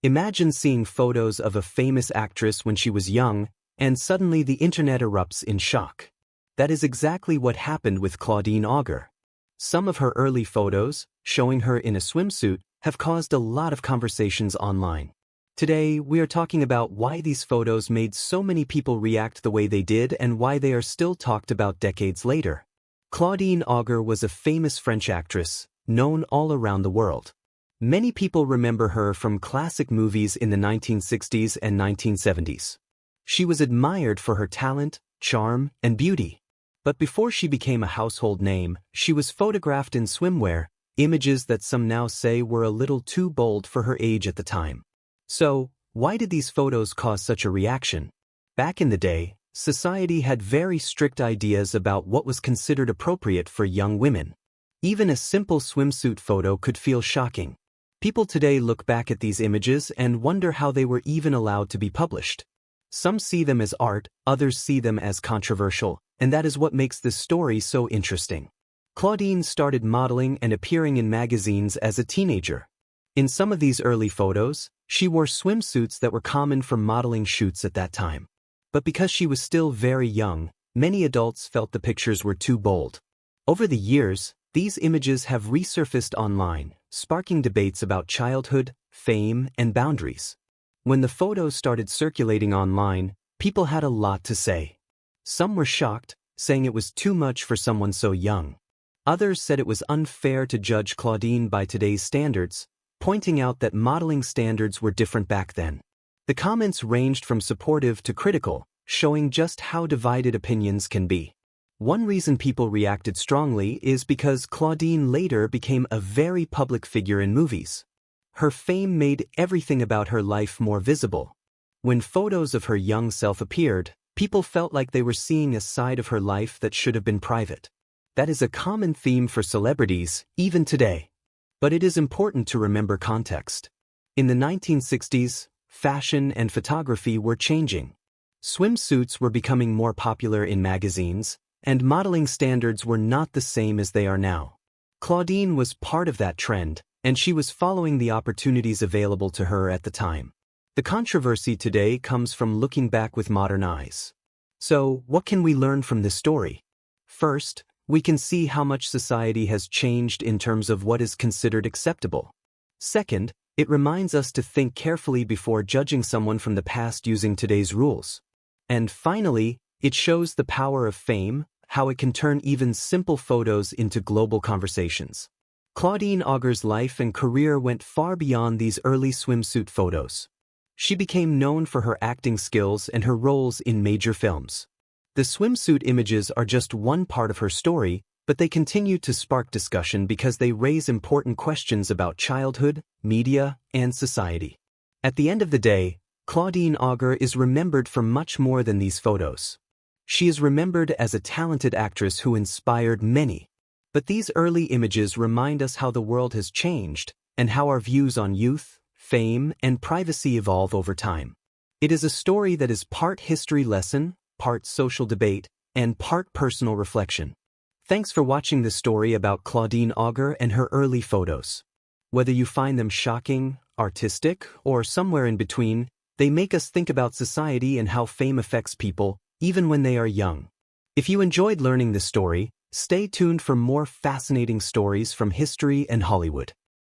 Imagine seeing photos of a famous actress when she was young, and suddenly the internet erupts in shock. That is exactly what happened with Claudine Auger. Some of her early photos, showing her in a swimsuit, have caused a lot of conversations online. Today, we are talking about why these photos made so many people react the way they did and why they are still talked about decades later. Claudine Auger was a famous French actress, known all around the world. Many people remember her from classic movies in the 1960s and 1970s. She was admired for her talent, charm, and beauty. But before she became a household name, she was photographed in swimwear, images that some now say were a little too bold for her age at the time. So, why did these photos cause such a reaction? Back in the day, society had very strict ideas about what was considered appropriate for young women. Even a simple swimsuit photo could feel shocking. People today look back at these images and wonder how they were even allowed to be published. Some see them as art, others see them as controversial, and that is what makes this story so interesting. Claudine started modeling and appearing in magazines as a teenager. In some of these early photos, she wore swimsuits that were common for modeling shoots at that time. But because she was still very young, many adults felt the pictures were too bold. Over the years, these images have resurfaced online, sparking debates about childhood, fame, and boundaries. When the photos started circulating online, people had a lot to say. Some were shocked, saying it was too much for someone so young. Others said it was unfair to judge Claudine by today's standards, pointing out that modeling standards were different back then. The comments ranged from supportive to critical, showing just how divided opinions can be. One reason people reacted strongly is because Claudine later became a very public figure in movies. Her fame made everything about her life more visible. When photos of her young self appeared, people felt like they were seeing a side of her life that should have been private. That is a common theme for celebrities, even today. But it is important to remember context. In the 1960s, fashion and photography were changing. Swimsuits were becoming more popular in magazines, and modeling standards were not the same as they are now. Claudine was part of that trend, and she was following the opportunities available to her at the time. The controversy today comes from looking back with modern eyes. So, what can we learn from this story? First, we can see how much society has changed in terms of what is considered acceptable. Second, it reminds us to think carefully before judging someone from the past using today's rules. And finally, it shows the power of fame, how it can turn even simple photos into global conversations. Claudine Auger's life and career went far beyond these early swimsuit photos. She became known for her acting skills and her roles in major films. The swimsuit images are just one part of her story, but they continue to spark discussion because they raise important questions about childhood, media, and society. At the end of the day, Claudine Auger is remembered for much more than these photos. She is remembered as a talented actress who inspired many. But these early images remind us how the world has changed and how our views on youth, fame, and privacy evolve over time. It is a story that is part history lesson, part social debate, and part personal reflection. Thanks for watching this story about Claudine Auger and her early photos. Whether you find them shocking, artistic, or somewhere in between, they make us think about society and how fame affects people, even when they are young. If you enjoyed learning this story, stay tuned for more fascinating stories from history and Hollywood.